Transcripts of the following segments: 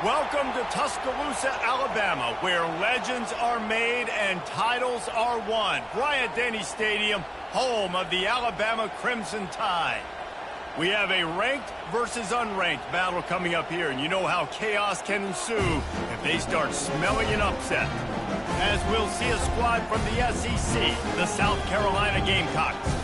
Welcome to Tuscaloosa, Alabama, where legends are made and titles are won. Bryant-Denny Stadium, home of the Alabama Crimson Tide. We have a ranked versus unranked battle coming up here, and you know how chaos can ensue if they start smelling an upset. As we'll see a squad from the SEC, the South Carolina Gamecocks,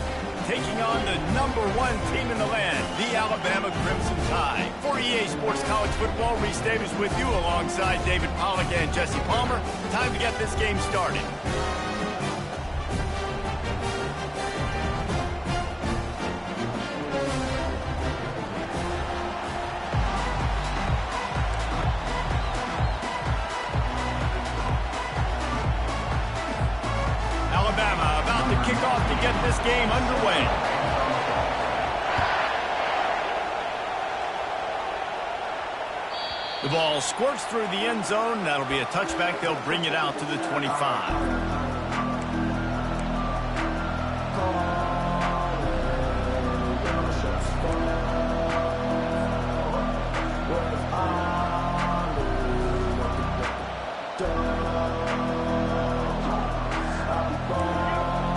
taking on the #1 team in the land, the Alabama Crimson Tide. For EA Sports College Football, Reese Davis with you alongside David Pollack and Jesse Palmer. Time to get this game started. Alabama about to kick off to get this game underway. The ball squirts through the end zone. That'll be a touchback. They'll bring it out to the 25.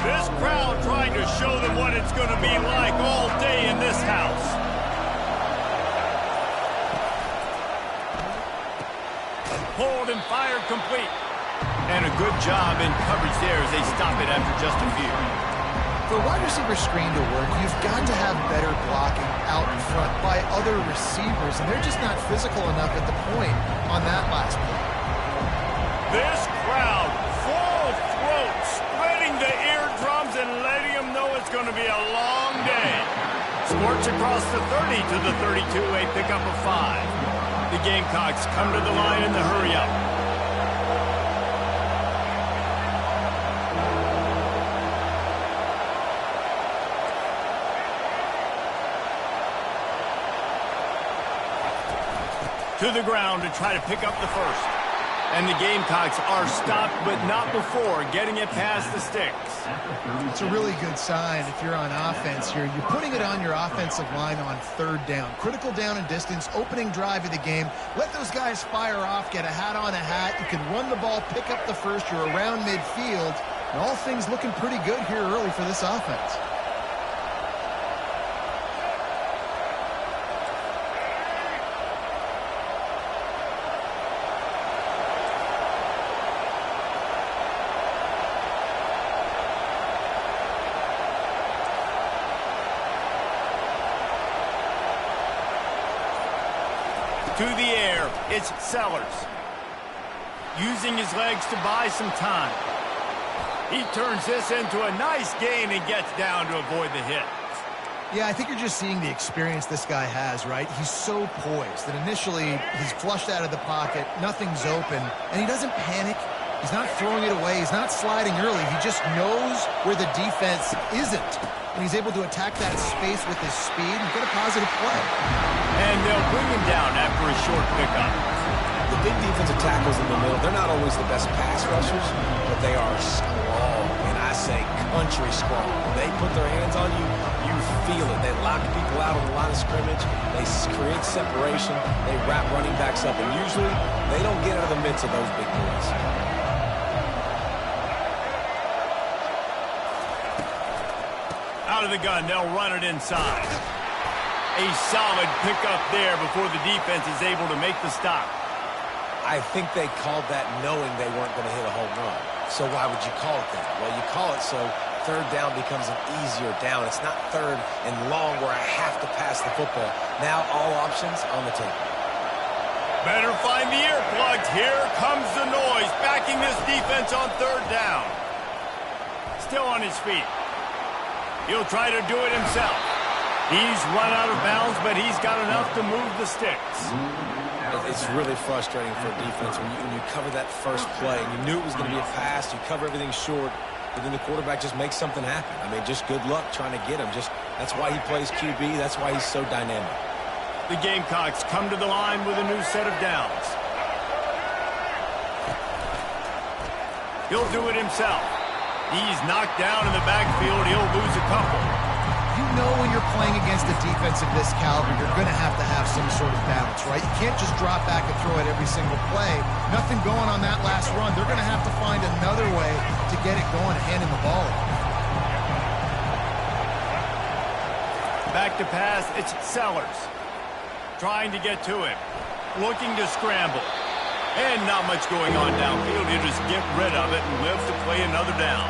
This crowd trying to show them what it's going to be like all day in this house. Pulled and fired complete. And a good job in coverage there as they stop it after just a few. For a wide receiver screen to work, you've got to have better blocking out in front by other receivers, and they're just not physical enough at the point on that last play. This crowd, full throat, spreading the eardrums and letting them know it's going to be a long day. Squirts across the 30 to the 32, a pickup of 5. The Gamecocks come to the line in the hurry-up. To the ground to try to pick up the first. And the Gamecocks are stopped, but not before getting it past the sticks. It's a really good sign if you're on offense here. You're putting it on your offensive line on 3rd down. Critical down and distance, opening drive of the game. Let those guys fire off, get a hat on a hat. You can run the ball, pick up the first. You're around midfield. And all things looking pretty good here early for this offense. To the air, it's Sellers. Using his legs to buy some time. He turns this into a nice gain and gets down to avoid the hit. Yeah, I think you're just seeing the experience this guy has, right? He's so poised that initially he's flushed out of the pocket, nothing's open, and he doesn't panic. He's not throwing it away. He's not sliding early. He just knows where the defense isn't. And he's able to attack that space with his speed and get a positive play. And they'll bring him down after a short pickup. The big defensive tackles in the middle, they're not always the best pass rushers, but they are strong. And I say country strong. When they put their hands on you, you feel it. They lock people out on the line of scrimmage. They create separation. They wrap running backs up. And usually, they don't get out of the midst of those big boys. Out of the gun, they'll run it inside. A solid pickup there before the defense is able to make the stop. I think they called that knowing they weren't going to hit a home run. So why would you call it that? Well, you call it so 3rd down becomes an easier down. It's not 3rd and long where I have to pass the football. Now all options on the table. Better find the earplugs. Here comes the noise, backing this defense on 3rd down. Still on his feet. He'll try to do it himself. He's run out of bounds, but he's got enough to move the sticks. It's really frustrating for a defense when you cover that first play. And you knew it was going to be a pass. You cover everything short, but then the quarterback just makes something happen. I mean, just good luck trying to get him. That's why he plays QB. That's why he's so dynamic. The Gamecocks come to the line with a new set of downs. He'll do it himself. He's knocked down in the backfield. He'll lose a couple. You know when you're playing against a defense of this caliber, you're going to have some sort of balance, right? You can't just drop back and throw it every single play. Nothing going on that last run. They're going to have to find another way to get it going and handing the ball off. Back to pass, it's Sellers. Trying to get to him. Looking to scramble. And not much going on downfield. He'll just get rid of it and live to play another down.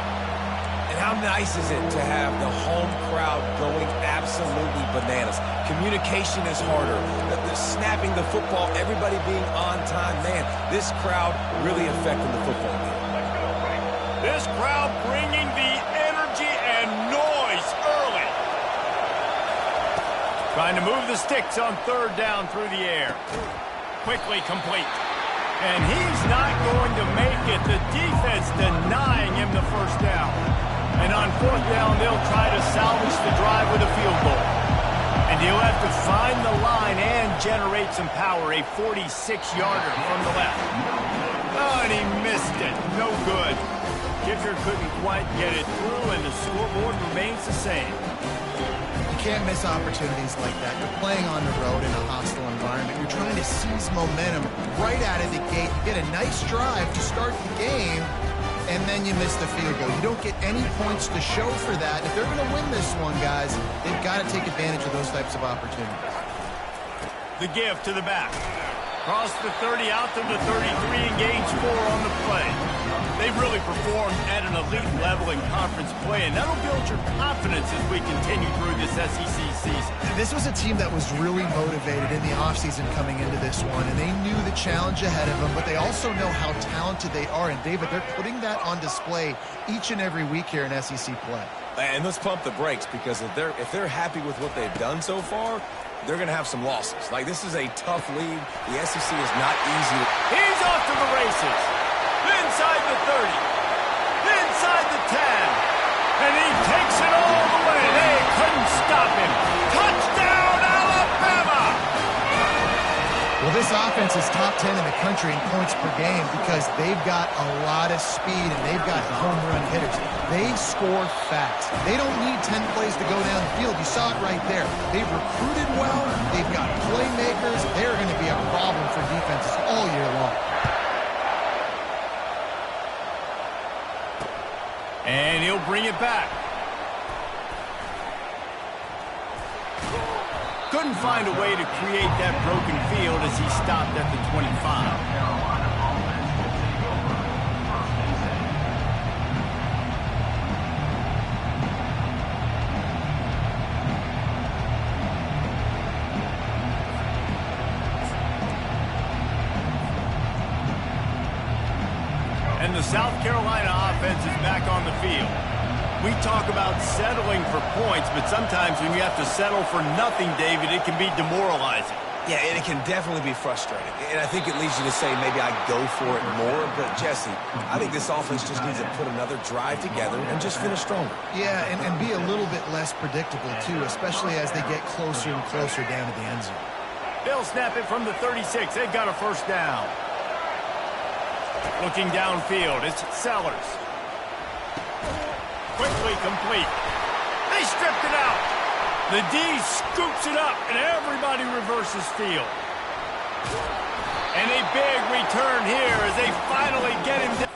And how nice is it to have the home crowd going absolutely bananas? Communication is harder. The snapping the football, everybody being on time. Man, this crowd really affecting the football game. This crowd bringing the energy and noise early. Trying to move the sticks on third down through the air. Quickly complete. And he's not going to make it. The defense denying him the first down. And on fourth down, they'll try to salvage the drive with a field goal. And he'll have to find the line and generate some power. A 46-yarder from the left. Oh, and he missed it. No good. Kicker couldn't quite get it through, and the scoreboard remains the same. You can't miss opportunities like that. You're playing on the road in a hostile environment. You're trying to seize momentum right out of the gate. You get a nice drive to start the game, and then you miss the field goal. You don't get any points to show for that. If they're going to win this one, guys, they've got to take advantage of those types of opportunities. The give to the back. Cross the 30 out to the 33 and gains 4 on the play. They've really performed at an elite level in conference play, and that'll build your confidence as we continue through this SEC season. This was a team that was really motivated in the offseason coming into this one, and they knew the challenge ahead of them, but they also know how talented they are. And, David, they're putting that on display each and every week here in SEC play. And let's pump the brakes, because if they're happy with what they've done so far, they're going to have some losses. Like, this is a tough league. The SEC is not easy. He's off to the races. Inside the 30. Inside the 10. And he takes it all the way. They couldn't stop him. Touchdown, Alabama! Well, this offense is top 10 in the country in points per game because they've got a lot of speed and they've got home run hitters. They score fast. They don't need 10 plays to go down the field. You saw it right there. They've recruited well. They've got playmakers. They're going to be a problem for defenses all year long. And he'll bring it back. Couldn't find a way to create that broken field as he stopped at the 25. And the South Carolina offense is back on the field. We talk about settling for points, but sometimes when you have to settle for nothing, David, it can be demoralizing. Yeah, and it can definitely be frustrating. And I think it leads you to say maybe I go for it more. But, Jesse, I think this offense just needs to put another drive together and just finish stronger. Yeah, and be a little bit less predictable, too, especially as they get closer and closer down to the end zone. They'll snap it from the 36. They've got a first down. Looking downfield, it's Sellers. Quickly complete. They stripped it out. The D scoops it up, and everybody reverses field. And a big return here as they finally get him down.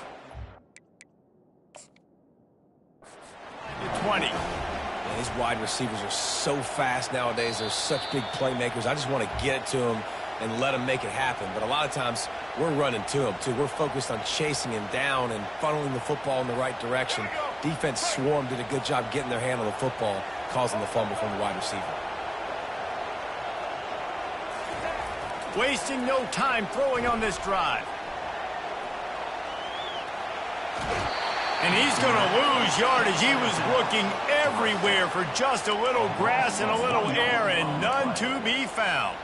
To 20. And these wide receivers are so fast nowadays. They're such big playmakers. I just want to get it to them and let him make it happen. But a lot of times, we're running to him, too. We're focused on chasing him down and funneling the football in the right direction. Defense swarm did a good job getting their hand on the football, causing the fumble from the wide receiver. Wasting no time throwing on this drive. And he's going to lose yardage. He was looking everywhere for just a little grass and a little air, and none to be found.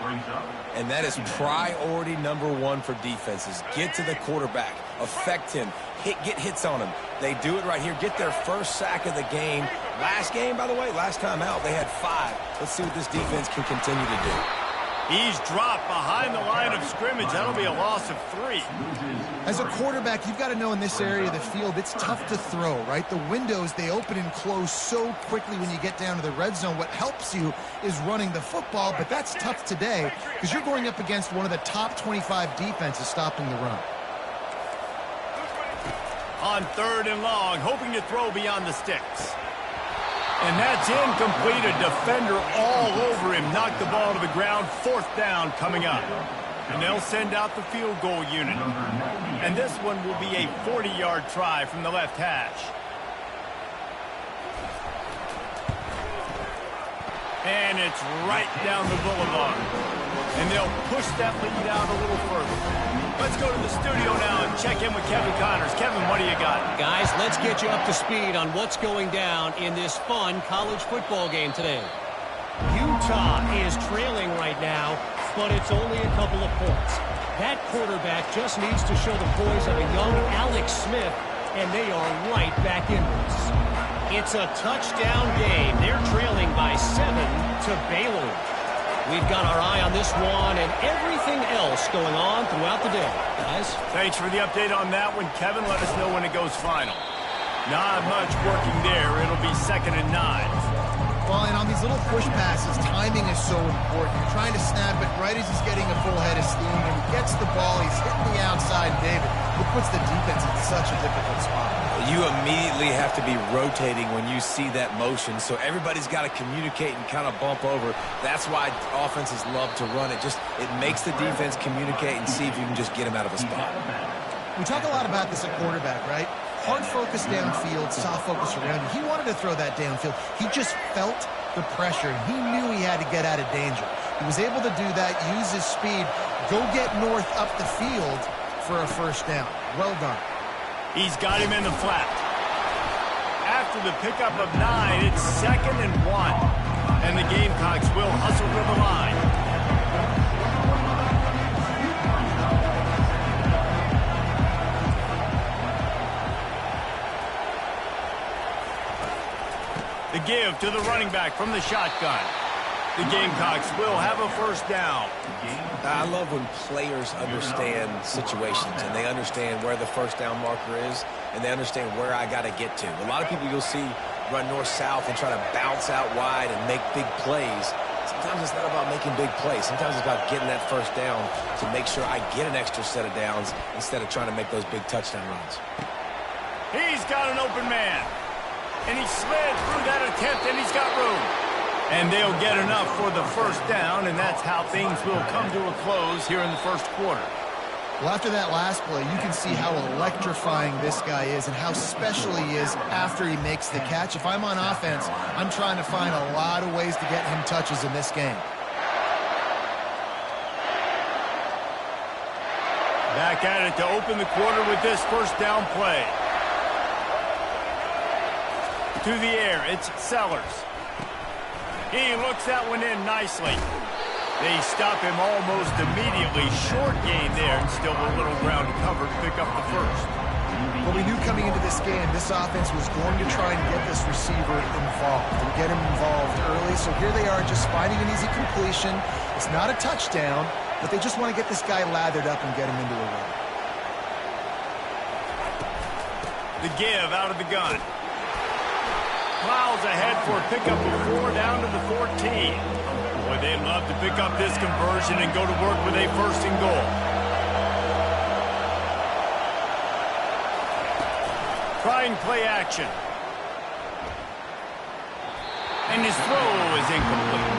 And that is priority number one for defenses. Get to the quarterback. Affect him. Get hits on him. They do it right here. Get their first sack of the game. Last game, by the way, last time out, they had 5. Let's see what this defense can continue to do. He's dropped behind the line of scrimmage. That'll be a loss of 3. As a quarterback, you've got to know in this area of the field, it's tough to throw, right? The windows, they open and close so quickly when you get down to the red zone. What helps you is running the football, but that's tough today because you're going up against one of the top 25 defenses stopping the run. On 3rd and long, hoping to throw beyond the sticks. And that's incomplete. A defender all over him. Knocked the ball to the ground. 4th down coming up. And they'll send out the field goal unit. And this one will be a 40-yard try from the left hash. And it's right down the boulevard. And they'll push that lead out a little further. Let's go to the studio now and check in with Kevin Connors. Kevin, what do you got? Guys, let's get you up to speed on what's going down in this fun college football game today. Utah is trailing right now, but it's only a couple of points. That quarterback just needs to show the poise of a young Alex Smith, and they are right back in this. It's a touchdown game. They're trailing by 7 to Baylor. We've got our eye on this one and everything else going on throughout the day. Guys? Thanks for the update on that one, Kevin. Let us know when it goes final. Not much working there. It'll be 2nd and 9. Well, and on these little push passes, timing is so important. You're trying to snap it right as he's getting a full head of steam. When he gets the ball, he's hitting the outside, David. It puts the defense in such a difficult spot. You immediately have to be rotating when you see that motion, so everybody's got to communicate and kind of bump over. That's why offenses love to run it. It makes the defense communicate and see if you can just get him out of a spot. We talk a lot about this at quarterback, right? Hard focus downfield, soft focus around you. He wanted to throw that downfield. He just felt the pressure. He knew he had to get out of danger. He was able to do that, use his speed, go get north up the field for a 1st down. Well done. He's got him in the flat. After the pickup of 9, it's 2nd and 1. And the Gamecocks will hustle to the line. The give to the running back from the shotgun. The Gamecocks will have a 1st down. I love when players understand situations and they understand where the 1st down marker is and they understand where I got to get to. A lot of people you'll see run north-south and try to bounce out wide and make big plays. Sometimes it's not about making big plays. Sometimes it's about getting that 1st down to make sure I get an extra set of downs instead of trying to make those big touchdown runs. He's got an open man. And he slid through that attempt, and he's got room. And they'll get enough for the 1st down, and that's how things will come to a close here in the 1st quarter. Well, after that last play, you can see how electrifying this guy is and how special he is after he makes the catch. If I'm on offense, I'm trying to find a lot of ways to get him touches in this game. Back at it to open the quarter with this 1st down play. To the air, it's Sellers. He looks that one in nicely. They stop him almost immediately. Short gain there, and still a little ground to cover to pick up the 1st. Well, we knew coming into this game, this offense was going to try and get this receiver involved and get him involved early. So here they are just finding an easy completion. It's not a touchdown, but they just want to get this guy lathered up and get him into a run. The give out of the gun. Plows ahead for a pickup of 4 down to the 14. Boy, they'd love to pick up this conversion and go to work with a 1st and goal. Trying play action. And his throw is incomplete.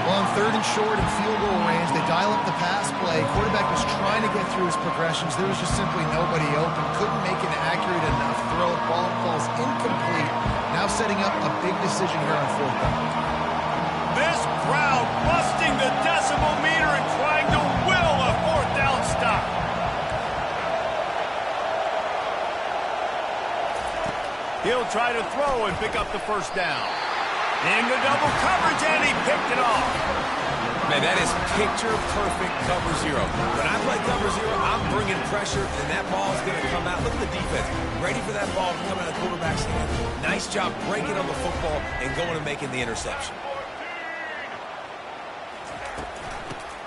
Well, on 3rd and short and field goal range, they dial up the pass play. Quarterback was trying to get through his progressions. There was just simply nobody open. Couldn't make an accurate enough throw. Ball falls incomplete. Now setting up a big decision here on 4th down. This crowd busting the decibel meter and trying to will a 4th down stop. He'll try to throw and pick up the 1st down. Into double coverage, and he picked it off. Man, that is picture-perfect cover 0. When I play cover 0, I'm bringing pressure, and that ball's going to come out. Look at the defense. Ready for that ball to come out of the quarterback's hand. Nice job breaking on the football and going and making the interception.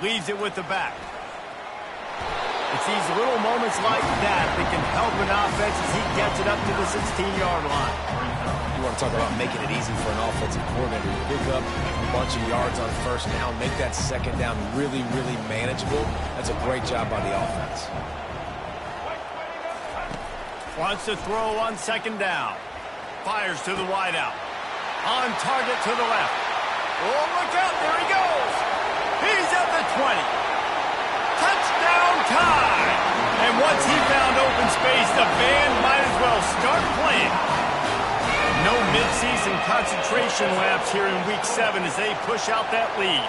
Leaves it with the back. It's these little moments like that that can help an offense as he gets it up to the 16-yard line. You want to talk about making it easy for an offensive coordinator. You pick up a bunch of yards on first down, make that second down really, really manageable. That's a great job by the offense. Wants to throw on second down. Fires to the wideout. On target to the left. Oh, look out. There he goes. He's at the 20. Touchdown time! And once he found open space, the band might as well start playing. No midseason concentration laps here in Week 7 as they push out that lead.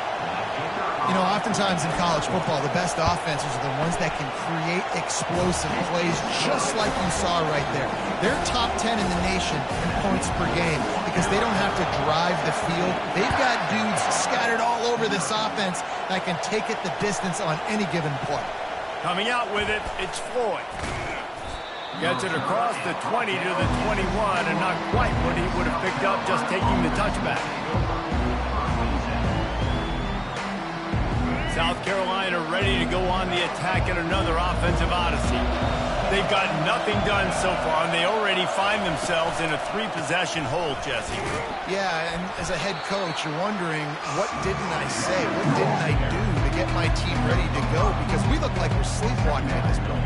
You know, oftentimes in college football, the best offenses are the ones that can create explosive plays just like you saw right there. They're top 10 in the nation in points per game because they don't have to drive the field. They've got dudes scattered all over this offense that can take it the distance on any given play. Coming out with it, it's Floyd. Gets it across the 20 to the 21, and not quite what he would have picked up just taking the touchback. South Carolina ready to go on the attack in another offensive odyssey. They've got nothing done so far, and they already find themselves in a 3-possession hole, Jesse. Yeah, and as a head coach, you're wondering, what didn't I say? What didn't I do to get my team ready to go? Because we look like we're sleepwalking at this point.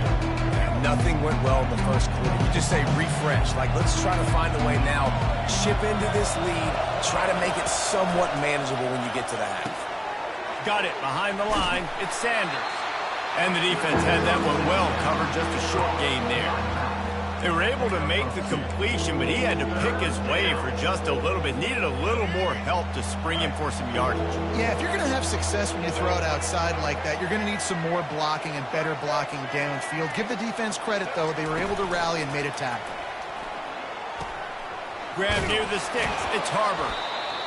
Nothing went well in the first quarter. You just say refresh. Like, let's try to find a way now. Chip into this lead. Try to make it somewhat manageable when you get to the half. Got it behind the line. It's Sanders. And the defense had that one well covered, just a short gain there. They were able to make the completion, but he had to pick his way for just a little bit. Needed a little more help to spring him for some yardage. Yeah, if you're going to have success when you throw it outside like that, you're going to need some more blocking and better blocking downfield. Give the defense credit, though. They were able to rally and made a tackle. Grab near the sticks. It's Harbor.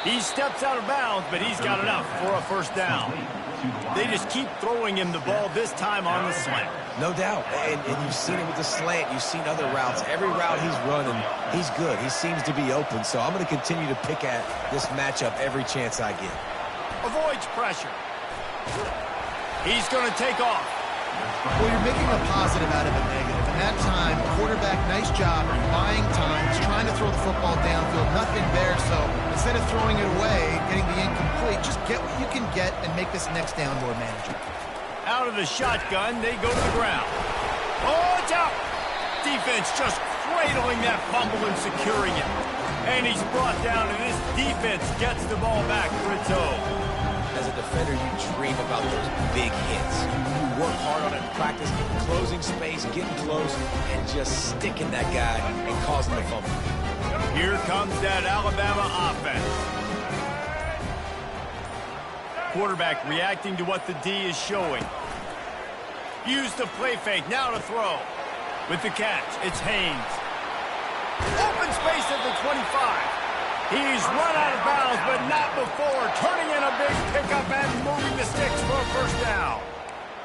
He steps out of bounds, but he's got enough for a first down. They just keep throwing him the ball, this time on the slant. No doubt. And you've seen it with the slant. You've seen other routes. Every route he's running, he's good. He seems to be open. So I'm going to continue to pick at this matchup every chance I get. Avoids pressure. He's going to take off. Well, you're making a positive out of a negative. And that time, quarterback, nice job buying time. He's trying to throw the football downfield. Nothing there, so instead of throwing it away, getting the incomplete, just get what you can get and make this next down more manageable. Out of the shotgun, they go to the ground. Oh, it's out! Defense just cradling that fumble and securing it. And he's brought down, and this defense gets the ball back for its own. As a defender, you dream about those big hits. You work hard on it in practice, closing space, getting close, and just sticking that guy and causing the fumble. Here comes that Alabama offense. Quarterback reacting to what the D is showing. Use the play fake, now to throw. With the catch, it's Haynes. Open space at the 25. He's run out of bounds, but not before. Turning in a big pickup and moving the sticks for a first down.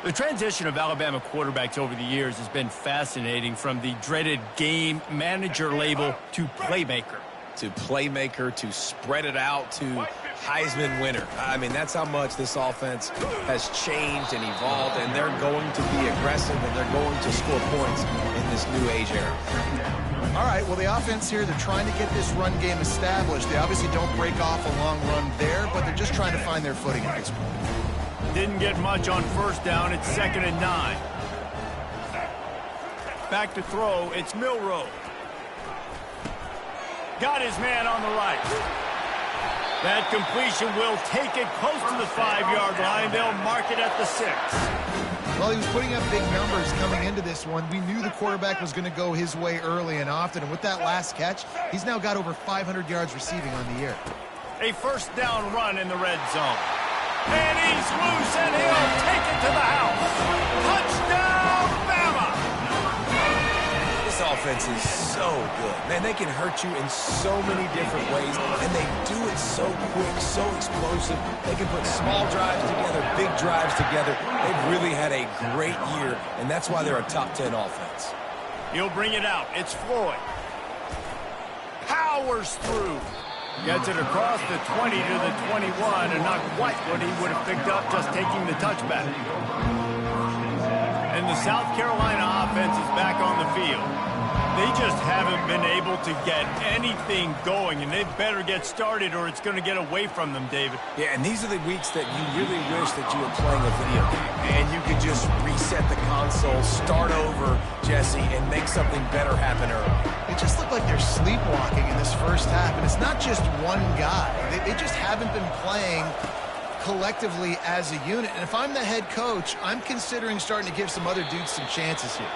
The transition of Alabama quarterbacks over the years has been fascinating, from the dreaded game manager label to playmaker. To playmaker, to spread it out, to Heisman winner. I mean, that's how much this offense has changed and evolved, and they're going to be aggressive, and they're going to score points in this new age era. All right, well, the offense here, they're trying to get this run game established. They obviously don't break off a long run there, but they're just trying to find their footing at this point. Didn't get much on first down. It's 2nd and 9. Back to throw. It's Milroe. Got his man on the right. That completion will take it close to the 5-yard line. They'll mark it at the 6. Well, he was putting up big numbers coming into this one. We knew the quarterback was going to go his way early and often. And with that last catch, he's now got over 500 yards receiving on the year. A first down run in the red zone. And he's loose, and he'll take it to the house. Touchdown, Bama! This offense is so good. Man, they can hurt you in so many different ways, and they do it so quick, so explosive. They can put small drives together, big drives together. They've really had a great year, and that's why they're a top 10 offense. He'll bring it out. It's Floyd. Powers through. Gets it across the 20 to the 21, and not quite what he would have picked up just taking the touchback. And the South Carolina offense is back on the field. They just haven't been able to get anything going, and they better get started or it's going to get away from them, David. Yeah, and these are the weeks that you really wish that you were playing a video game, and you could just reset the console, start over, Jesse, and make something better happen early. It just looked like they're sleepwalking in this first half, and it's not just one guy. They just haven't been playing collectively as a unit. And if I'm the head coach, I'm considering starting to give some other dudes some chances here.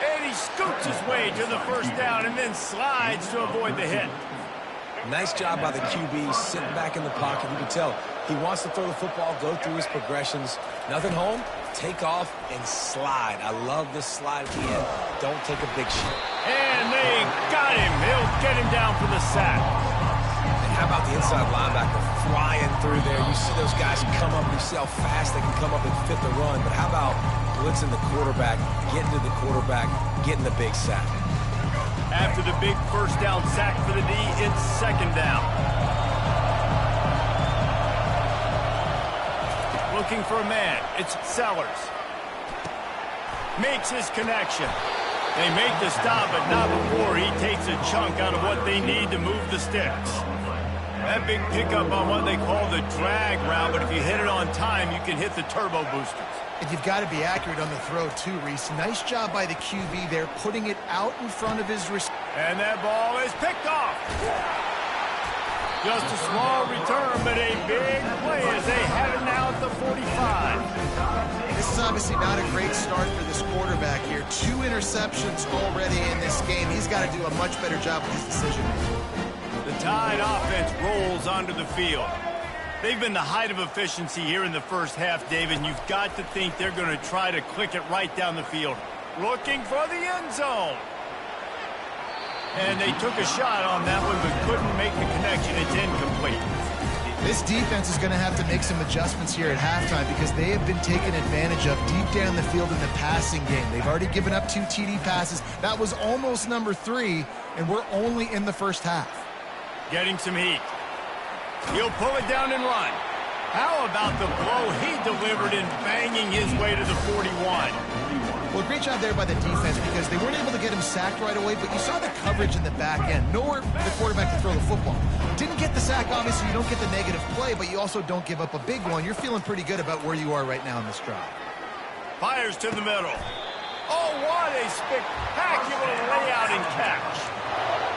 And he scoots his way to the first down and then slides to avoid the hit. Nice job by the QB, sitting back in the pocket. You can tell he wants to throw the football, go through his progressions. Nothing home, take off, and slide. I love this slide at the end. Don't take a big shot. And they got him. He'll get him down for the sack. And how about the inside linebacker flying through there? You see those guys come up, you see how fast they can come up and fit the run. But how about blitzing the quarterback, getting to the quarterback, getting the big sack? After the big first down sack for the D, it's second down. Looking for a man. It's Sellers. Makes his connection. They make the stop, but not before he takes a chunk out of what they need to move the sticks. That big pickup on what they call the drag route, but if you hit it on time, you can hit the turbo boosters. And you've got to be accurate on the throw, too, Reese. Nice job by the QB there, putting it out in front of his receiver. And that ball is picked off. Just a small return, but a big play as they have it now at the 45. This is obviously not a great start for this quarterback here. 2 interceptions already in this game. He's got to do a much better job with his decision-making. The Tide offense rolls onto the field. They've been the height of efficiency here in the first half, David, and you've got to think they're going to try to click it right down the field. Looking for the end zone. And they took a shot on that one, but couldn't make the connection. It's incomplete. This defense is going to have to make some adjustments here at halftime because they have been taken advantage of deep down the field in the passing game. They've already given up 2 TD passes. That was almost number 3, and we're only in the first half. Getting some heat. He'll pull it down and run. How about the blow he delivered in banging his way to the 41? Well, great job there by the defense because they weren't able to get him sacked right away, but you saw the coverage in the back end. Nowhere for the quarterback to throw the football. Didn't get the sack, obviously. You don't get the negative play, but you also don't give up a big one. You're feeling pretty good about where you are right now in this drive. Fires to the middle. Oh, what a spectacular layout and catch.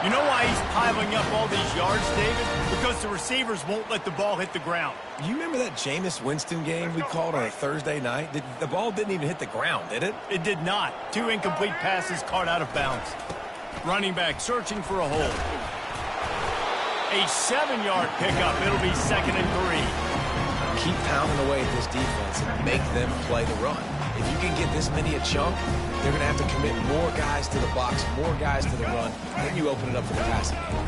You know why he's piling up all these yards, David? Because the receivers won't let the ball hit the ground. You remember that Jameis Winston game we called on a Thursday night? The ball didn't even hit the ground, did it? It did not. 2 incomplete passes caught out of bounds. Running back searching for a hole. A 7-yard pickup. It'll be 2nd and 3. Keep pounding away at this defense and make them play the run. If you can get this many a chunk, they're going to have to commit more guys to the box, more guys to the run, then you open it up for the passing game.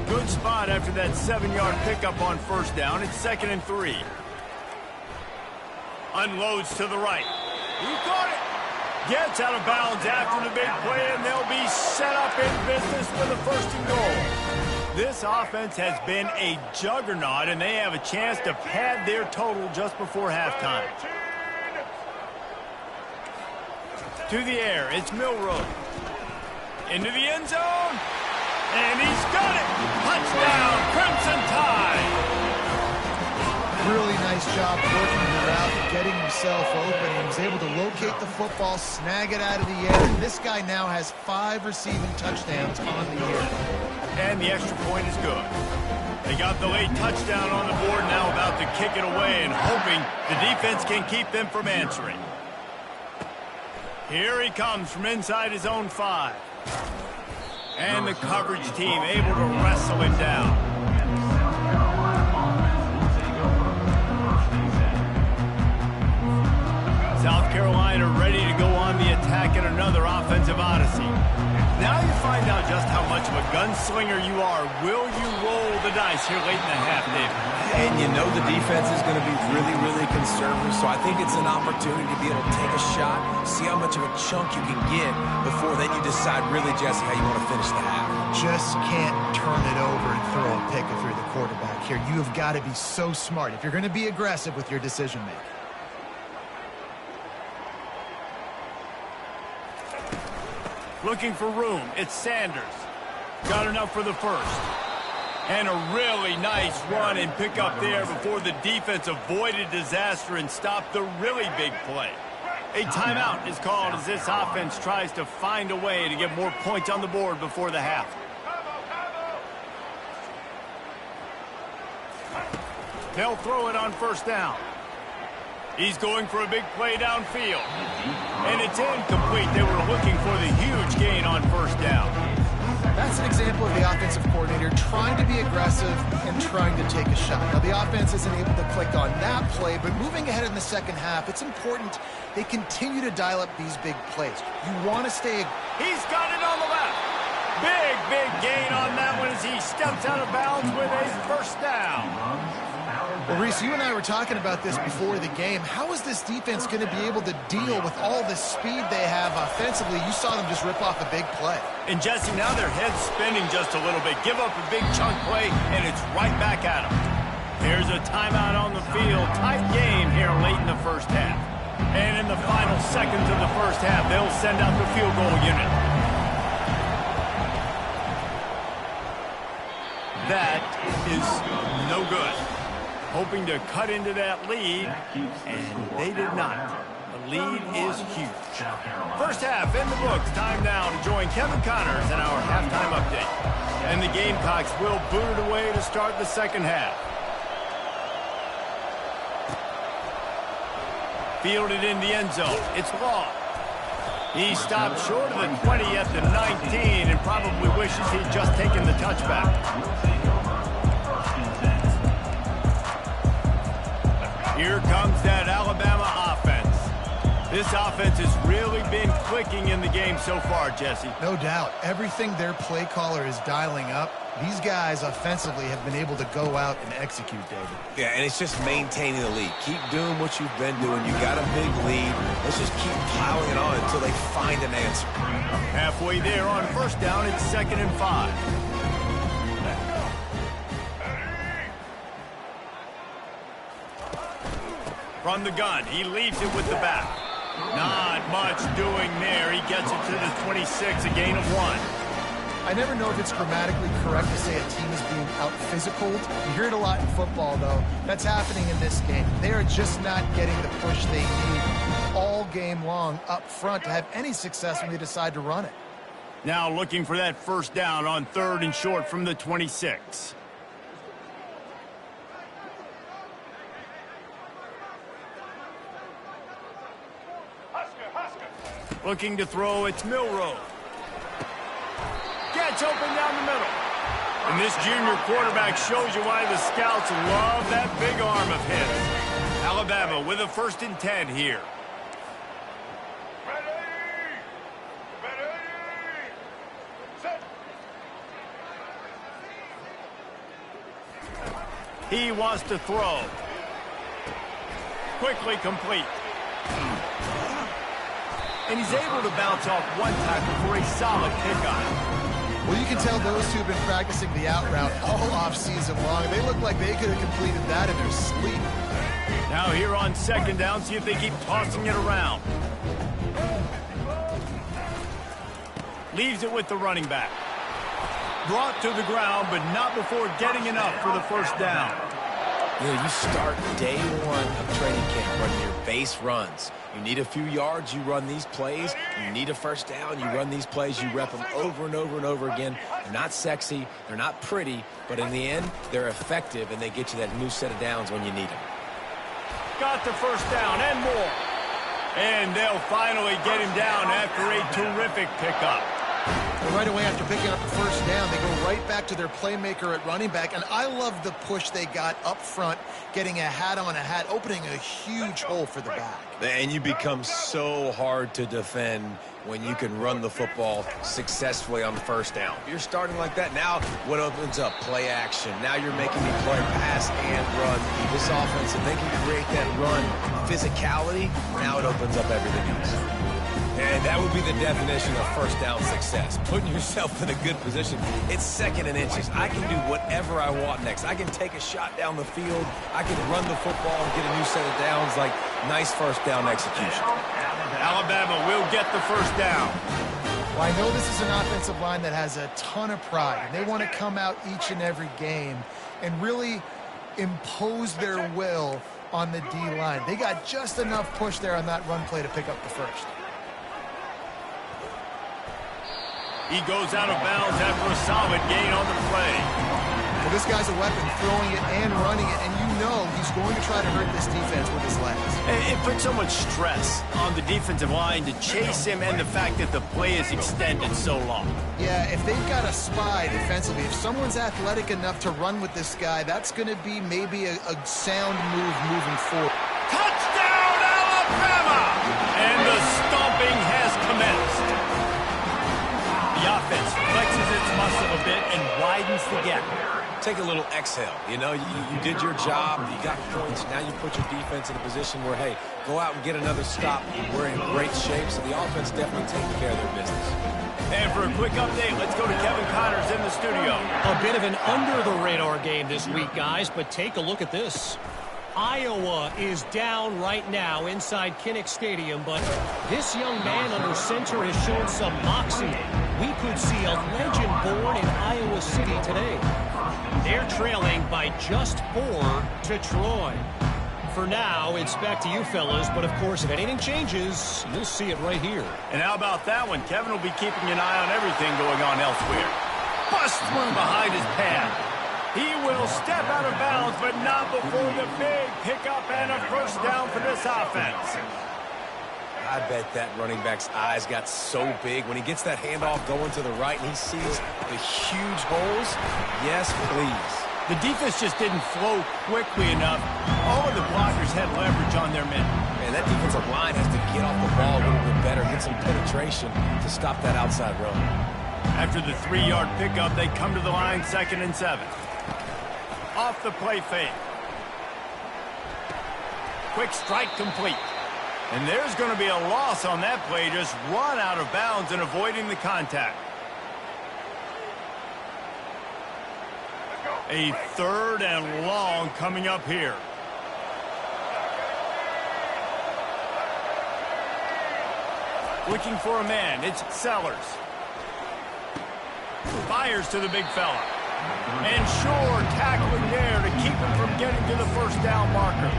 Good spot after that 7-yard pickup on first down. It's 2nd and 3. Unloads to the right. He caught it. Gets out of bounds after the big play, and they'll be set up in business with a 1st and goal. This offense has been a juggernaut, and they have a chance to pad their total just before halftime. To the air, it's Milroe. Into the end zone, and he's got it! Touchdown, Crimson Tide! Really nice job working the route and getting himself open. He was able to locate the football, snag it out of the air, and this guy now has 5 receiving touchdowns on the year. And the extra point is good. They got the late touchdown on the board, now about to kick it away and hoping the defense can keep them from answering. Here he comes from inside his own 5. And the coverage team able to wrestle him down. South Carolina ready to go on the attack in another offensive odyssey. Now you find out just how much of a gunslinger you are. Will you roll the dice here late in the half, David? And you know the defense is going to be really, really conservative, so I think it's an opportunity to be able to take a shot, see how much of a chunk you can get before then you decide really, Jesse, how you want to finish the half. Just can't turn it over and throw a pick if you're the quarterback here. You have got to be so smart if you're going to be aggressive with your decision-making. Looking for room. It's Sanders. Got enough for the first. And a really nice run and pick up there before the defense avoided disaster and stopped the really big play. A timeout is called as this offense tries to find a way to get more points on the board before the half. They'll throw it on first down. He's going for a big play downfield. And it's incomplete. They were looking for the huge gain on first down. That's an example of the offensive coordinator trying to be aggressive and trying to take a shot. Now, the offense isn't able to click on that play, but moving ahead in the second half, it's important they continue to dial up these big plays. You want to stay... He's got it on the left. Big gain on that one as he steps out of bounds with a first down. Well, Reese, you and I were talking about this before the game. How is this defense going to be able to deal with all the speed they have offensively? You saw them just rip off a big play. And, Jesse, now their head's spinning just a little bit. Give up a big chunk play, and it's right back at them. Here's a timeout on the field. Tight game here late in the first half. And in the final seconds of the first half, they'll send out the field goal unit. That is no good. Hoping to cut into that lead, and they did not. The lead is huge. First half in the books. Time now to join Kevin Connors in our halftime update. And the Gamecocks will boot it away to start the second half. Fielded in the end zone. It's Law. He stopped short of the 20 at the 19 and probably wishes he'd just taken the touchback. Here comes that Alabama offense. This offense has really been clicking in the game so far, Jesse. No doubt. Everything their play caller is dialing up, these guys offensively have been able to go out and execute, David. Yeah, and it's just maintaining the lead. Keep doing what you've been doing. You got a big lead. Let's just keep plowing it on until they find an answer. Halfway there on first down, it's 2nd and 5. From the gun, he leaves it with the back. Not much doing there. He gets it to the 26, a gain of 1. I never know if it's grammatically correct to say a team is being out-physicaled. You hear it a lot in football, though. That's happening in this game. They are just not getting the push they need all game long up front to have any success when they decide to run it. Now looking for that first down on 3rd and short from the 26. Looking to throw, it's Milroe. Gets open down the middle. And this junior quarterback shows you why the scouts love that big arm of his. Alabama with a 1st and 10 here. He wants to throw. Quickly complete. And he's able to bounce off one tackle for a solid pickup. Well, you can tell those two have been practicing the out route all off-season long. They look like they could have completed that in their sleep. Now here on 2nd down, see if they keep tossing it around. Leaves it with the running back. Brought to the ground, but not before getting enough for the first down. You know, you start day one of training camp running your base runs. You need a few yards, you run these plays. You need a first down, you run these plays. You rep them over and over and over again. They're not sexy, they're not pretty, but in the end, they're effective, and they get you that new set of downs when you need them. Got the first down and more. And they'll finally get him down after a terrific pickup. And right away after picking up the first down, they go right back to their playmaker at running back. And I love the push they got up front, getting a hat on a hat, opening a huge hole for the back. And you become so hard to defend when you can run the football successfully on the first down. You're starting like that. Now what opens up? Play action. Now you're making me play pass and run. This offense, if they can create that run physicality, now it opens up everything else. And that would be the definition of first down success. Putting yourself in a good position. It's second and inches. I can do whatever I want next. I can take a shot down the field. I can run the football and get a new set of downs. Like, nice first down execution. Alabama will get the first down. Well, I know this is an offensive line that has a ton of pride. And they want to come out each and every game and really impose their will on the D-line. They got just enough push there on that run play to pick up the first. He goes out of bounds after a solid gain on the play. Well, this guy's a weapon, throwing it and running it, and you know he's going to try to hurt this defense with his legs. It puts so much stress on the defensive line to chase him and the fact that the play is extended so long. Yeah, if they've got a spy defensively, if someone's athletic enough to run with this guy, that's going to be maybe a sound move moving forward. Touchdown, Alabama! And the stomping has commenced. The offense flexes its muscle a bit and widens the gap. Take a little exhale. You know, you did your job. You got points. Now you put your defense in a position where, hey, go out and get another stop. We're in great shape, so the offense definitely taking care of their business. And for a quick update, let's go to Kevin Connors in the studio. A bit of an under-the-radar game this week, guys, but take a look at this. Iowa is down right now inside Kinnick Stadium, but this young man under center has shown some moxie. We could see a legend born in Iowa City today. They're trailing by just 4 to Troy. For now, it's back to you fellas, but of course, if anything changes, you'll see it right here. And how about that one? Kevin will be keeping an eye on everything going on elsewhere. Bust through behind his pad. He will step out of bounds, but not before the big pickup and a first down for this offense. I bet that running back's eyes got so big when he gets that handoff going to the right and he sees the huge holes. Yes, please. The defense just didn't flow quickly enough. All of the blockers had leverage on their men. Man, that defensive line has to get off the ball a little bit better, get some penetration to stop that outside run. After the 3-yard pickup, they come to the line 2nd and 7. Off the play fake. Quick strike complete. And there's going to be a loss on that play, just run out of bounds and avoiding the contact. A 3rd and long coming up here. Looking for a man, it's Sellers. Fires to the big fella. And sure, tackling there to keep him from getting to the first down marker.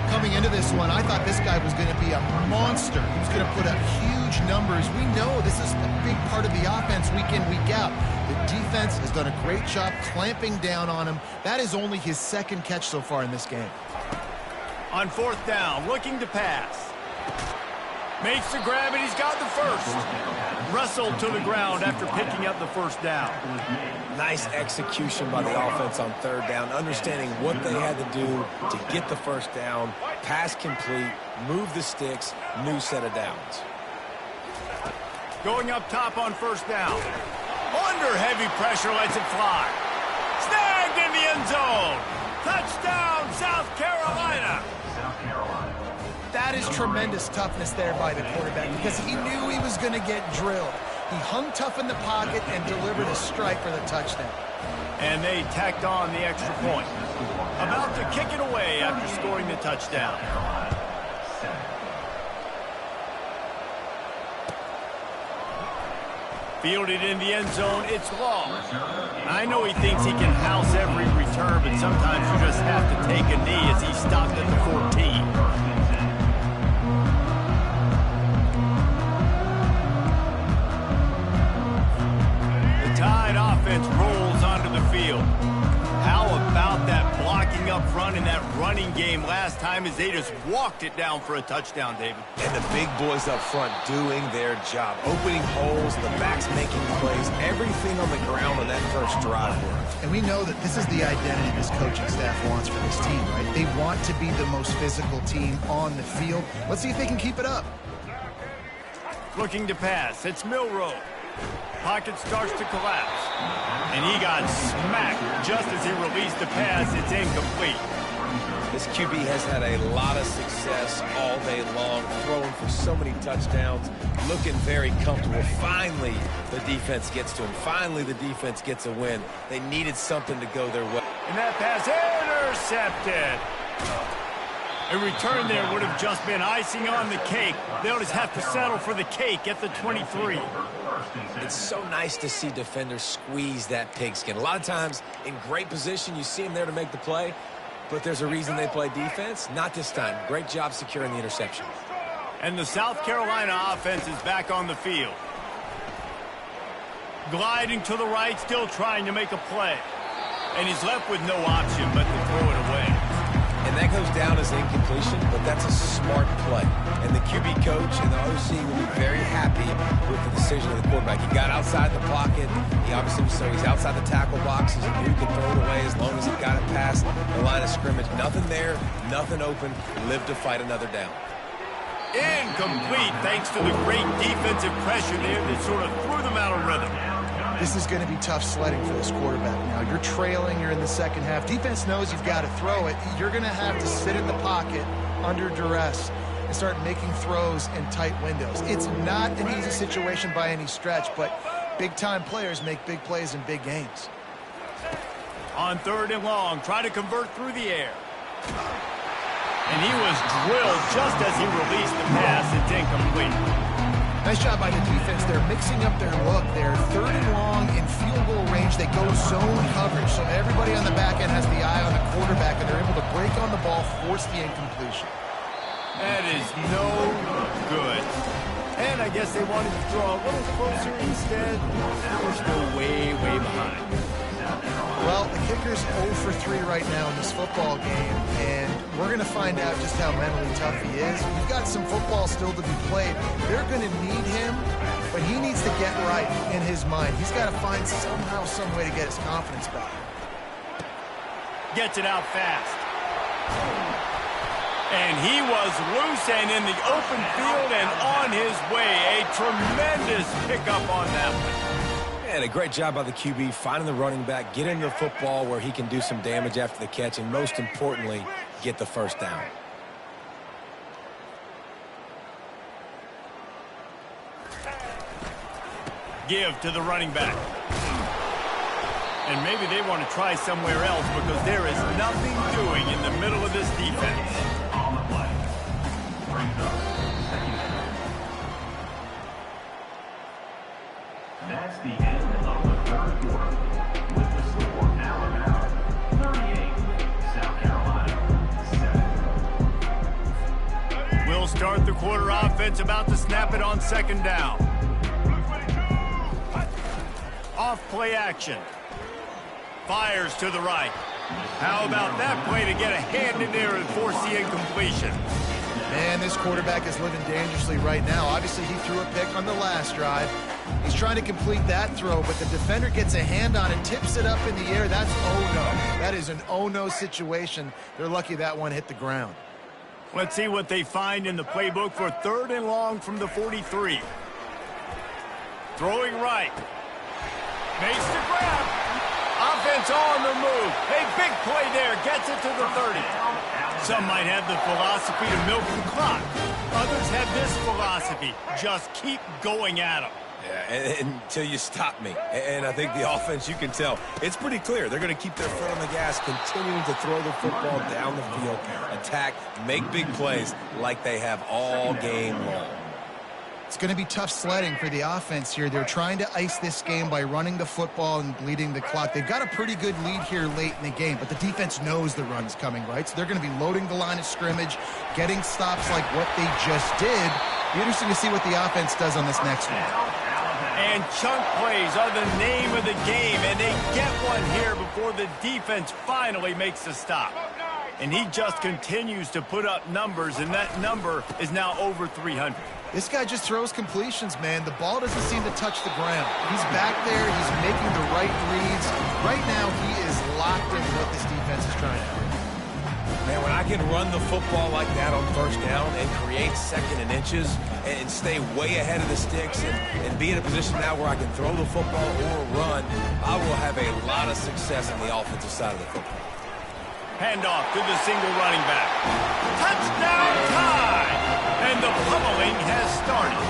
Coming into this one, I thought this guy was going to be a monster. He was going to put up huge numbers. We know this is a big part of the offense week in, week out. The defense has done a great job clamping down on him. That is only his 2nd catch so far in this game. On 4th down, looking to pass. Makes the grab, and he's got the first. Wrestled to the ground after picking up the first down. Nice execution by the offense on 3rd down, understanding what they had to do to get the first down, pass complete, move the sticks, new set of downs. Going up top on 1st down. Under heavy pressure, lets it fly. Snagged in the end zone. Touchdown, South Carolina. That is tremendous toughness there by the quarterback because he knew he was going to get drilled. He hung tough in the pocket and delivered a strike for the touchdown. And they tacked on the extra point. About to kick it away after scoring the touchdown. Fielded in the end zone, it's long. I know he thinks he can house every return, but sometimes you just have to take a knee as he stopped at the 14. Tide offense rolls onto the field. How about that blocking up front in that running game last time as they just walked it down for a touchdown, David? And the big boys up front doing their job, opening holes, the backs making plays, everything on the ground on that first drive worked. And we know that this is the identity this coaching staff wants for this team, right? They want to be the most physical team on the field. Let's see if they can keep it up. Looking to pass. It's Milroe. Pocket starts to collapse. And he got smacked just as he released the pass. It's incomplete. This QB has had a lot of success all day long, throwing for so many touchdowns, looking very comfortable. Finally, the defense gets to him. Finally, the defense gets a win. They needed something to go their way. And that pass intercepted. A return there would have just been icing on the cake. They'll just have to settle for the cake at the 23. It's so nice to see defenders squeeze that pigskin. A lot of times, in great position, you see them there to make the play, but there's a reason they play defense. Not this time. Great job securing the interception. And the South Carolina offense is back on the field. Gliding to the right, still trying to make a play. And he's left with no option but to throw it away. And that goes down as incompletion, but that's a smart play. And the QB coach and the OC will be very happy with the decision of the quarterback. He got outside the pocket. He obviously so he's outside the tackle box. He knew he could throw it away as long as he got it past the line of scrimmage. Nothing there, nothing open. Lived to fight another down. Incomplete thanks to the great defensive pressure there that sort of threw them out of rhythm. This is going to be tough sledding for this quarterback now. You're trailing, you're in the second half. Defense knows you've got to throw it. You're going to have to sit in the pocket under duress and start making throws in tight windows. It's not an easy situation by any stretch, but big-time players make big plays in big games. On 3rd and long, try to convert through the air. And he was drilled just as he released the pass. It's incomplete. Nice job by the defense. They're mixing up their look. They're 3rd and long in field goal range. They go zone coverage. So everybody on the back end has the eye on the quarterback, and they're able to break on the ball, force the incompletion. That is no good. And I guess they wanted to draw a little closer instead. Now we're still way, way behind. Well, the kicker's 0 for 3 right now in this football game, and we're going to find out just how mentally tough he is. We've got some football still to be played. They're going to need him, but he needs to get right in his mind. He's got to find somehow, some way to get his confidence back. Gets it out fast. And he was loose and in the open field and on his way. A tremendous pickup on that one. And a great job by the QB finding the running back, getting the football where he can do some damage after the catch, and most importantly, get the first down. Give to the running back. And maybe they want to try somewhere else because there is nothing doing in the middle of this defense. That's the end of the 3rd quarter. With the score, Alabama 38, South Carolina 7. We'll start the quarter offense, about to snap it on 2nd down. Off play action. Fires to the right. How about that play to get a hand in there and force the incompletion? Man, this quarterback is living dangerously right now. Obviously, he threw a pick on the last drive. He's trying to complete that throw, but the defender gets a hand on it, tips it up in the air. That's oh-no. That is an oh-no situation. They're lucky that one hit the ground. Let's see what they find in the playbook for 3rd and long from the 43. Throwing right. Makes the grab. Offense on the move. A big play there. Gets it to the 30. Some might have the philosophy to milk the clock. Others have this philosophy. Just keep going at them. Yeah, until you stop me. And I think the offense, you can tell, it's pretty clear. They're going to keep their foot on the gas, continuing to throw the football down the field, attack, make big plays like they have all game long. It's going to be tough sledding for the offense here. They're trying to ice this game by running the football and bleeding the clock. They've got a pretty good lead here late in the game, but the defense knows the run's coming, right? So they're going to be loading the line of scrimmage, getting stops like what they just did. Be interesting to see what the offense does on this next one. And chunk plays are the name of the game, and they get one here before the defense finally makes a stop. And he just continues to put up numbers, and that number is now over 300. This guy just throws completions, man. The ball doesn't seem to touch the ground. He's back there. He's making the right reads. Right now, he is locked into what this defense is trying to do. Man, when I can run the football like that on first down and create second and inches and stay way ahead of the sticks and be in a position now where I can throw the football or run, I will have a lot of success on the offensive side of the football. Handoff to the single running back. Touchdown time! And the pummeling has started.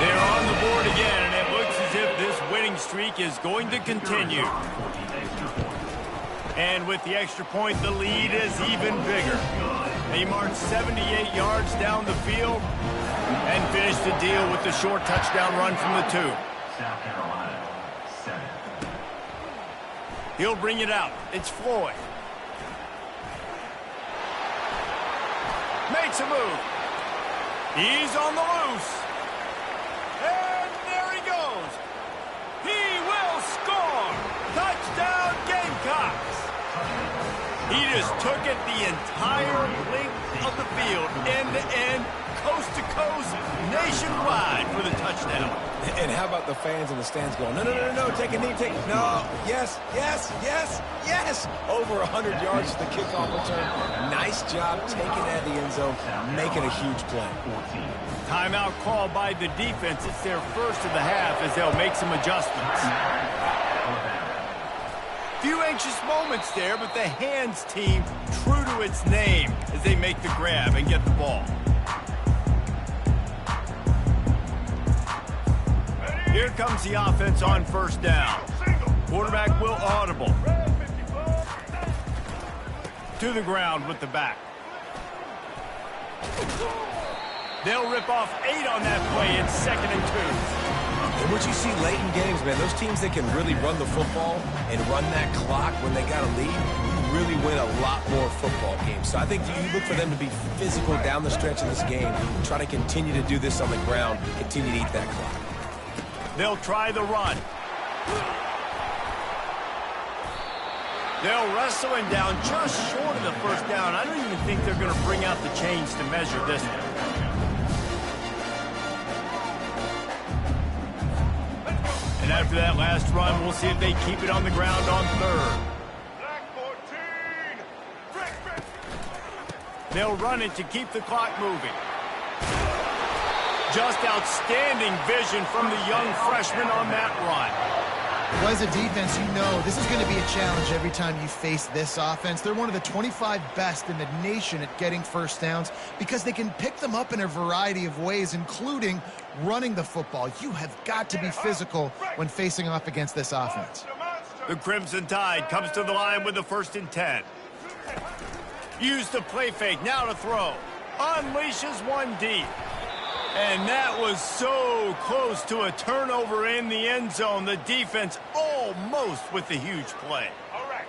They're on the board again, and it looks as if this winning streak is going to continue. And with the extra point, the lead is even bigger. They march 78 yards down the field and finish the deal with the short touchdown run from the 2. South Carolina, 7. He'll bring it out. It's Floyd. Makes a move. He's on the loose. And there he goes. He will score. Touchdown Gamecocks. He just took it the entire length of the field, end to end, coast to coast, nationwide for the touchdown. And how about the fans in the stands going, no, no, no, no, take a knee, take it. No, yes, yes, yes, yes. Over 100 yards to the kickoff return. Nice job taking it out of the end zone, making a huge play. Timeout called by the defense. It's their first of the half as they'll make some adjustments. Few anxious moments there, but the hands team true to its name as they make the grab and get the ball. Here comes the offense on first down. Quarterback will audible. To the ground with the back. They'll rip off 8 on that play. It's 2nd and 2. And what you see late in games, man, those teams that can really run the football and run that clock when they got a lead, you really win a lot more football games. So I think you look for them to be physical down the stretch of this game, try to continue to do this on the ground, continue to eat that clock. They'll try the run. They'll wrestle him down just short of the first down. I don't even think they're going to bring out the chains to measure this one. And after that last run, we'll see if they keep it on the ground on 3rd. They'll run it to keep the clock moving. Just outstanding vision from the young freshman on that run. Well, as a defense, you know this is going to be a challenge every time you face this offense. They're one of the 25 best in the nation at getting first downs because they can pick them up in a variety of ways, including running the football. You have got to be physical when facing off against this offense. The Crimson Tide comes to the line with the 1st and 10. Use the play fake, now to throw. Unleashes one deep. And that was so close to a turnover in the end zone. The defense almost with the huge play.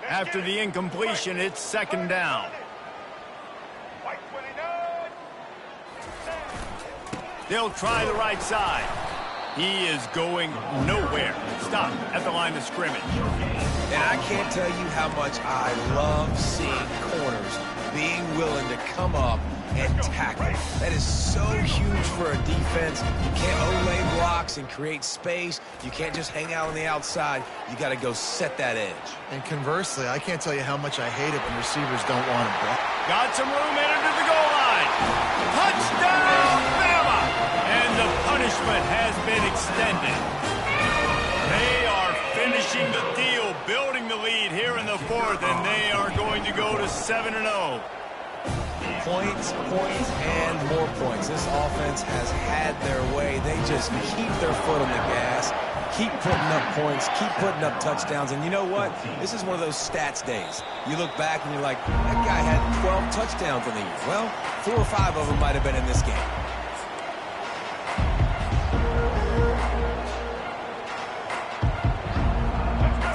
After the incompletion, it's 2nd down. They'll try the right side. He is going nowhere. Stop at the line of scrimmage. And I can't tell you how much I love seeing corners being willing to come up and tackle. That is so huge for a defense. You can't overlay blocks and create space. You can't just hang out on the outside. You got to go set that edge. And conversely, I can't tell you how much I hate it when receivers don't want to block. Got some room in to the goal line. Touchdown, Bama! And the punishment has been extended. They are finishing the deal, building the lead here in the 4th, and they are going to go to 7-0. Points, points, and more points. This offense has had their way. They just keep their foot on the gas, keep putting up points, keep putting up touchdowns. And you know what? This is one of those stats days. You look back and you're like, that guy had 12 touchdowns in the year. Well, 4 or 5 of them might have been in this game.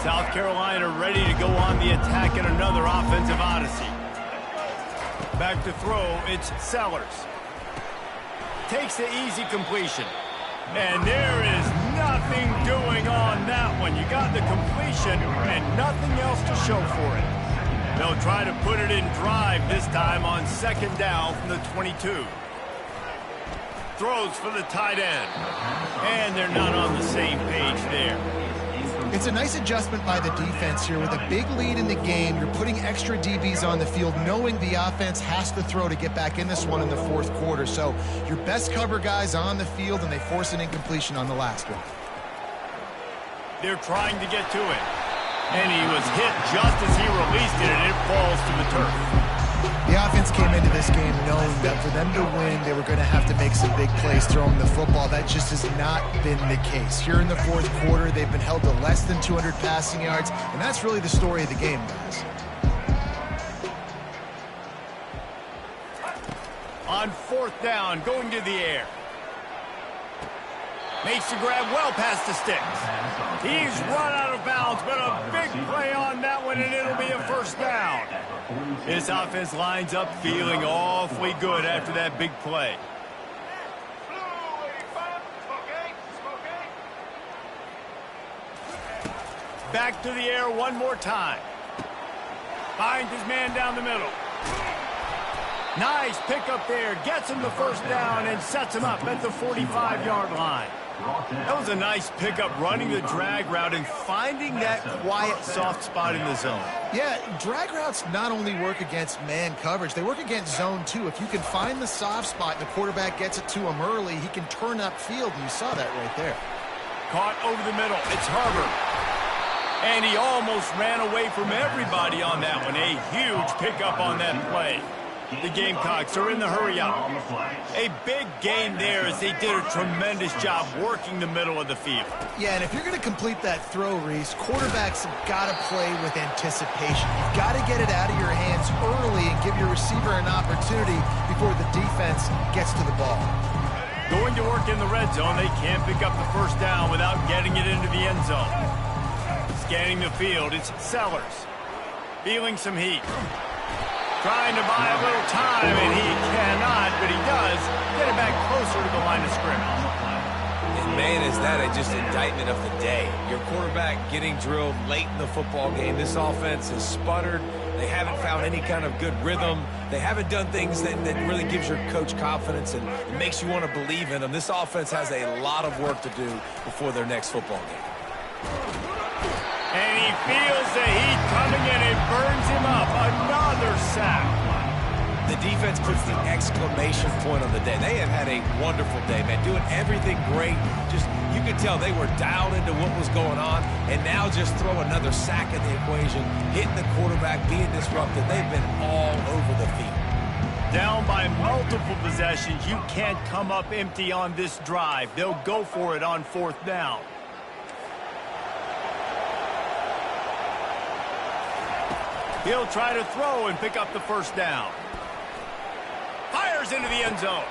South Carolina ready to go on the attack in another offensive odyssey. Back to throw, it's Sellers. Takes the easy completion. And there is nothing doing on that one. You got the completion and nothing else to show for it. They'll try to put it in drive this time on second down from the 22. Throws for the tight end. And they're not on the same page there. It's a nice adjustment by the defense here. With a big lead in the game, you're putting extra DBs on the field, knowing the offense has to throw to get back in this one in the fourth quarter. So your best cover guys on the field, and they force an incompletion on the last one. They're trying to get to it. And he was hit just as he released it, and it falls to the turf. The offense came into this game knowing that for them to win, they were going to have to make some big plays throwing the football. That just has not been the case. Here in the fourth quarter, they've been held to less than 200 passing yards, and that's really the story of the game, guys. On fourth down, going to the air. Makes the grab well past the sticks. He's run out of bounds, but a big play on that one, and it'll be a first down. This offense lines up feeling awfully good after that big play. Back to the air one more time. Finds his man down the middle. Nice pickup there. Gets him the first down and sets him up at the 45-yard line. That was a nice pickup, running the drag route and finding that quiet, soft spot in the zone. Yeah, drag routes not only work against man coverage, they work against zone too. If you can find the soft spot and the quarterback gets it to him early, he can turn upfield, and you saw that right there. Caught over the middle. It's Herbert. And he almost ran away from everybody on that one. A huge pickup on that play. The Gamecocks are in the hurry-up. A big gain there as they did a tremendous job working the middle of the field. Yeah, and if you're going to complete that throw, Reese, quarterbacks have got to play with anticipation. You've got to get it out of your hands early and give your receiver an opportunity before the defense gets to the ball. Going to work in the red zone, they can't pick up the first down without getting it into the end zone. Scanning the field, it's Sellers. Feeling some heat. Trying to buy a little time, and he cannot, but he does get it back closer to the line of scrimmage. And man, is that just indictment of the day. Your quarterback getting drilled late in the football game. This offense has sputtered. They haven't found any kind of good rhythm. They haven't done things that really gives your coach confidence and it makes you want to believe in them. This offense has a lot of work to do before their next football game. And he feels the heat coming in. It burns him up. Another sack. The defense puts the exclamation point on the day. They have had a wonderful day, man. Doing everything great. Just, you could tell they were dialed into what was going on. And now just throw another sack in the equation. Hitting the quarterback, being disrupted. They've been all over the field. Down by multiple possessions. You can't come up empty on this drive. They'll go for it on fourth down. He'll try to throw and pick up the first down. Fires into the end zone.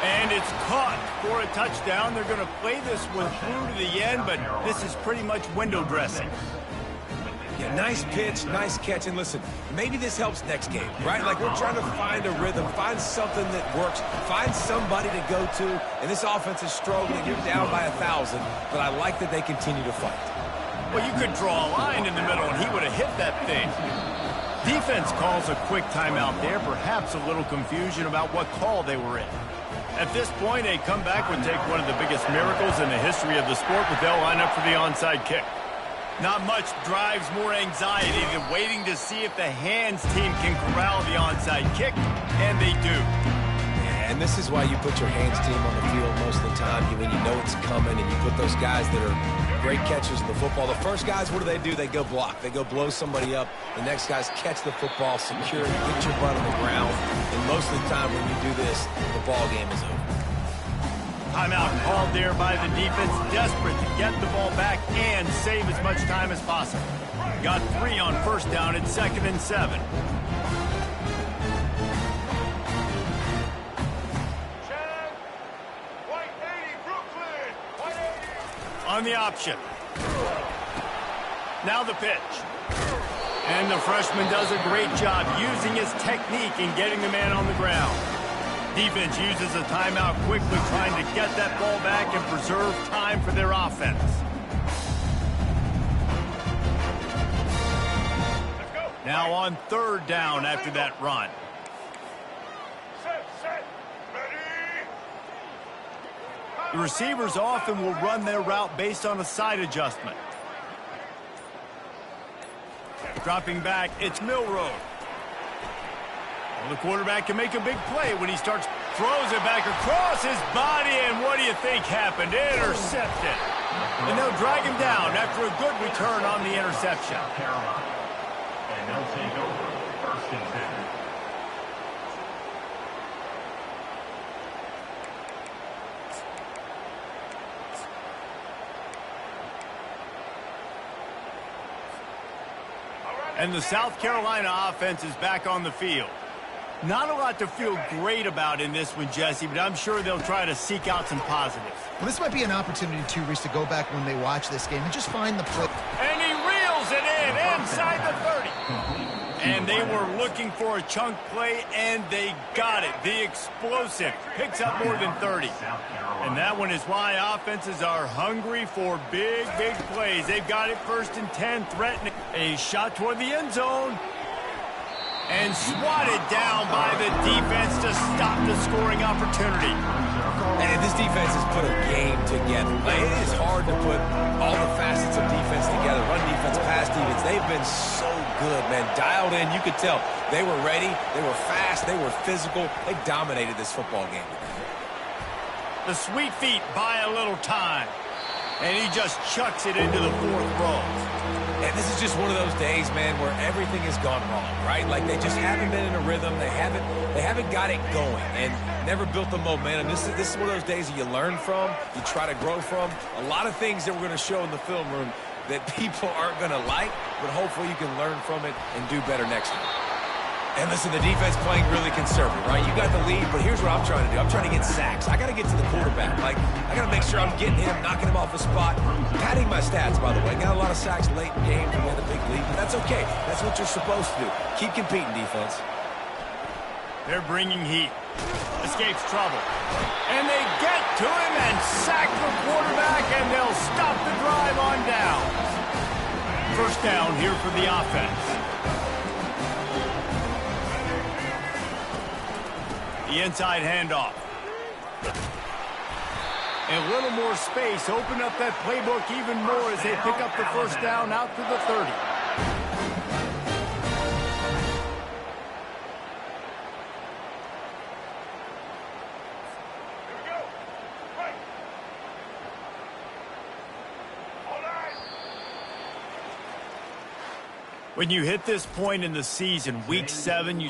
And it's caught for a touchdown. They're going to play this one through to the end, but this is pretty much window dressing. Yeah, nice pitch, nice catch. And listen, maybe this helps next game, right? Like we're trying to find a rhythm, find something that works, find somebody to go to. And this offense is struggling. You're down by 1,000, but I like that they continue to fight. Well, you could draw a line in the middle, and he would have hit that thing. Defense calls a quick timeout there, perhaps a little confusion about what call they were in. At this point, a comeback would take one of the biggest miracles in the history of the sport, but they'll line up for the onside kick. Not much drives more anxiety than waiting to see if the hands team can corral the onside kick, and they do. And this is why you put your hands team on the field most of the time when you know it's coming, and you put those guys that are great catchers in the football. The first guys, what do? They go block. They go blow somebody up. The next guys catch the football, secure it, get your butt on the ground. And most of the time when you do this, the ball game is over. Timeout called there by the defense, desperate to get the ball back and save as much time as possible. Got 3 on first down at 2nd and 7. On the option. Now the pitch. And the freshman does a great job using his technique and getting the man on the ground. Defense uses a timeout quickly, trying to get that ball back and preserve time for their offense. Now on third down after that run. The receivers often will run their route based on a side adjustment. Dropping back, it's Milroe. Well, the quarterback can make a big play when he starts, throws it back across his body, and what do you think happened? Intercepted. And they'll drag him down after a good return on the interception. South Carolina. And they'll take over first and 10. And the South Carolina offense is back on the field. Not a lot to feel great about in this one, Jesse, but I'm sure they'll try to seek out some positives. Well, this might be an opportunity, too, Reese, to go back when they watch this game and just find the play. And he reels it in inside the 30. And they were looking for a chunk play, and they got it. The explosive picks up more than 30. And that one is why offenses are hungry for big, big plays. They've got it first and 10, threatening a shot toward the end zone. And swatted down by the defense to stop the scoring opportunity. And this defense has put a game together. Like, it is hard to put all the facets of defense together. Run defense, pass defense. They've been so good, man. Dialed in. You could tell they were ready. They were fast. They were physical. They dominated this football game. The sweet feet buy a little time. And he just chucks it into the fourth row. And this is just one of those days, man, where everything has gone wrong, right? Like, they just haven't been in a rhythm. They haven't got it going and never built the momentum. This is one of those days that you learn from, you try to grow from. A lot of things that we're going to show in the film room that people aren't going to like, but hopefully you can learn from it and do better next time. And listen, the defense playing really conservative, right? You got the lead, but here's what I'm trying to do. I'm trying to get sacks. I got to get to the quarterback. Like, I got to make sure I'm getting him, knocking him off the spot. Padding my stats, by the way. Got a lot of sacks late in games. We had a big lead, but that's okay. That's what you're supposed to do. Keep competing, defense. They're bringing heat. Escapes trouble. And they get to him and sack the quarterback, and they'll stop the drive on down. First down here for the offense. The inside handoff. And a little more space. Open up that playbook even more as they pick up the first down out to the 30. When you hit this point in the season, week 7, you